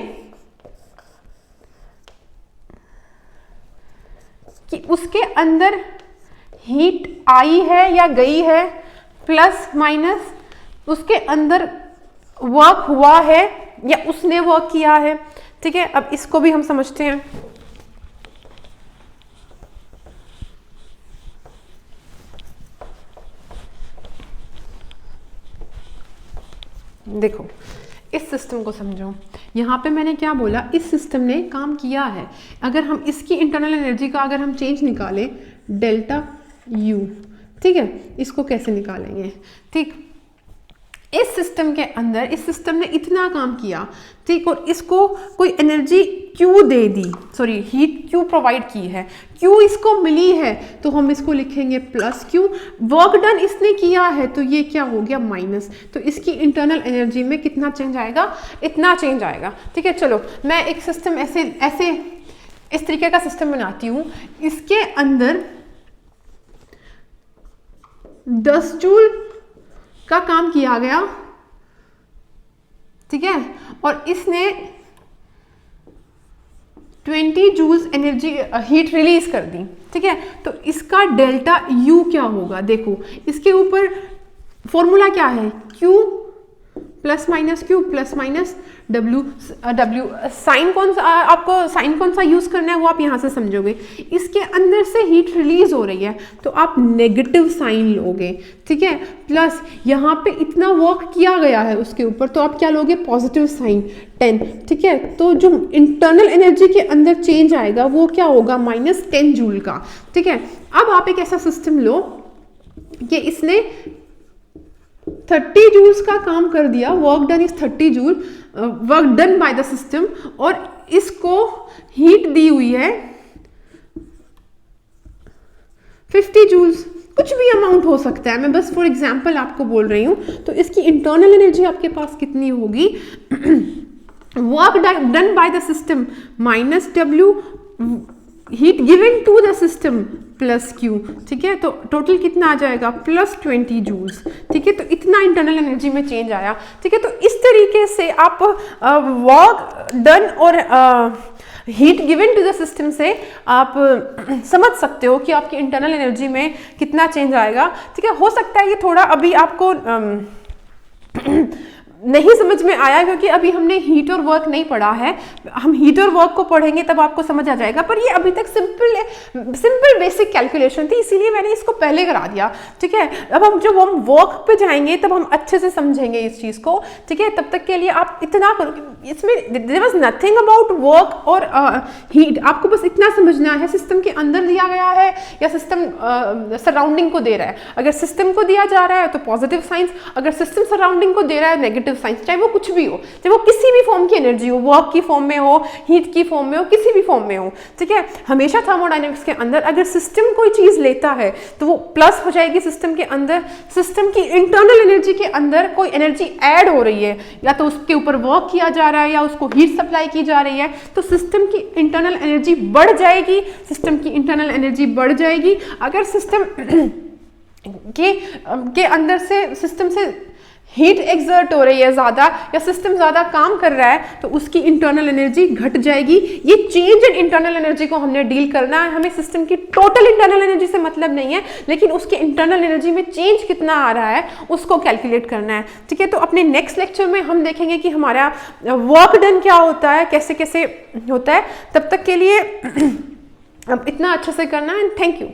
कि उसके अंदर हीट आई है या गई है, प्लस माइनस उसके अंदर वर्क हुआ है या उसने वर्क किया है, ठीक है। अब इसको भी हम समझते हैं। देखो, इस सिस्टम को समझो। यहाँ पे मैंने क्या बोला, इस सिस्टम ने काम किया है। अगर हम इसकी इंटरनल एनर्जी का अगर हम चेंज निकालें, डेल्टा U, ठीक है, इसको कैसे निकालेंगे, ठीक। इस सिस्टम के अंदर इस सिस्टम ने इतना काम किया, ठीक, और इसको कोई एनर्जी Q दे दी, सॉरी हीट Q प्रोवाइड की है, Q इसको मिली है, तो हम इसको लिखेंगे प्लस Q। वर्क डन इसने किया है तो ये क्या हो गया, माइनस। तो इसकी इंटरनल एनर्जी में कितना चेंज आएगा, इतना चेंज आएगा, ठीक है। चलो, मैं एक सिस्टम ऐसे इस तरीके का सिस्टम बनाती हूँ। इसके अंदर 10 जूल का काम किया गया, ठीक है, और इसने 20 जूल्स एनर्जी हीट रिलीज कर दी, ठीक है। तो इसका डेल्टा U क्या होगा, देखो इसके ऊपर फॉर्मूला क्या है, Q plus minus Q plus minus W। Sign कौन सा, आपको साइन कौन सा यूज करना है वो आप यहां से समझोगे। इसके अंदर से हीट रिलीज हो रही है तो आप नेगेटिव साइन लोगे, ठीक है, प्लस यहाँ पे इतना वर्क किया गया है उसके ऊपर, तो आप क्या लोगे, पॉजिटिव साइन 10, ठीक है। तो जो इंटरनल एनर्जी के अंदर चेंज आएगा वो क्या होगा, माइनस 10 जूल का, ठीक है। अब आप एक ऐसा सिस्टम लो कि इसने 30 जूल्स का काम कर दिया, work done is 30 joule, work done by the system, और इसको हीट दी हुई है 50 जूल्स, कुछ भी अमाउंट हो सकता है, मैं बस फॉर एग्जांपल आपको बोल रही हूँ। तो इसकी इंटरनल एनर्जी आपके पास कितनी होगी, work done by the system minus W heat given to the system plus Q, ठीक है। तो टोटल कितना आ जाएगा, प्लस 20 जूल्स, ठीक है। तो इतना इंटरनल एनर्जी में चेंज आया, ठीक है। तो इस तरीके से आप वर्क डन और heat given to the system से आप समझ सकते हो कि आपकी इंटरनल एनर्जी में कितना चेंज आएगा, ठीक है। हो सकता है ये थोड़ा अभी आपको नहीं समझ में आया क्योंकि अभी हमने हीट और वर्क नहीं पढ़ा है, हम हीट और वर्क को पढ़ेंगे तब आपको समझ आ जाएगा। पर ये अभी तक सिंपल बेसिक कैलकुलेशन थी, इसीलिए मैंने इसको पहले करा दिया, ठीक है। अब हम जब हम वर्क पे जाएंगे तब हम अच्छे से समझेंगे इस चीज़ को, ठीक है। तब तक के लिए आप इतना करो, इसमें there was nothing about work और हीट, आपको बस इतना समझना है सिस्टम के अंदर दिया गया है या सिस्टम सराउंडिंग को दे रहा है। अगर सिस्टम को दिया जा रहा है तो पॉजिटिव साइंस, अगर सिस्टम सराउंडिंग को दे रहा है नेगेटिव साइंस, चाहे वो कुछ भी हो, चाहे वो किसी भी फॉर्म की एनर्जी हो, वर्क की फॉर्म में हो, हीट की फॉर्म में हो, किसी भी फॉर्म में हो, ठीक है। हमेशा थर्मोडायनेमिक्स के अंदर अगर सिस्टम कोई चीज लेता है तो वो प्लस हो जाएगी सिस्टम के अंदर, सिस्टम की इंटरनल एनर्जी के अंदर कोई एनर्जी ऐड हो रही है या तो उसके ऊपर वर्क किया जा रहा है या उसको हीट सप्लाई की जा रही है, तो सिस्टम की इंटरनल एनर्जी बढ़ जाएगी, सिस्टम की इंटरनल एनर्जी बढ़ जाएगी। अगर सिस्टम के अंदर से सिस्टम से हीट एक्सर्ट हो रही है ज़्यादा या सिस्टम ज़्यादा काम कर रहा है तो उसकी इंटरनल एनर्जी घट जाएगी। ये चेंज इन इंटरनल एनर्जी को हमने डील करना है, हमें सिस्टम की टोटल इंटरनल एनर्जी से मतलब नहीं है, लेकिन उसके इंटरनल एनर्जी में चेंज कितना आ रहा है उसको कैलकुलेट करना है, ठीक है। तो अपने नेक्स्ट लेक्चर में हम देखेंगे कि हमारा वर्क डन क्या होता है, कैसे कैसे होता है। तब तक के लिए अब इतना अच्छे से करना है। Thank you.